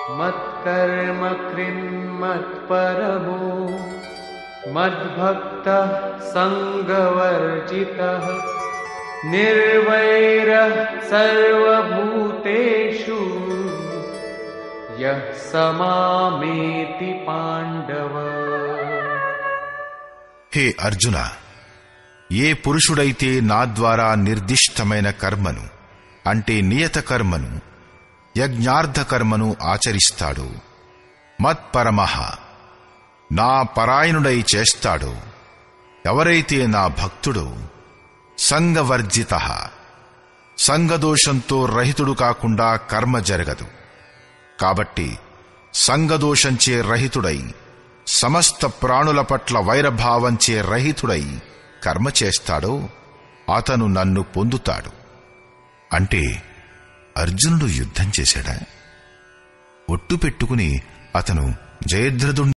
మత్కర్మ కృన్మత్పరమో మద్భక్తః సంగవర్జితః నిర్వైరః సర్వభూతేషు యః సమామేతి పాండవ. హే అర్జున, ఏ పురుషుడైతే నా ద్వారా నిర్దిష్టమైన కర్మను అంటే నియత కర్మను యజ్ఞార్థ కర్మను ఆచరిస్తాడో, మత్పరమః నా పరాయణుడై చేస్తాడో, ఎవరైతే నా భక్తుడో, సంగవర్జితః సంగదోషంతో రహితుడు కాకుండా కర్మ జరగదు. కాబట్టి సంగదోషంచే రహితుడై, సమస్త ప్రాణుల పట్ల వైరభావంచే రహితుడై కర్మ చేస్తాడో అతను నన్ను పొందుతాడు. అంటే అర్జునుడు యుద్ధం చేశాడా? ఒట్టు పెట్టుకుని అతను జయద్రథుణ్ణి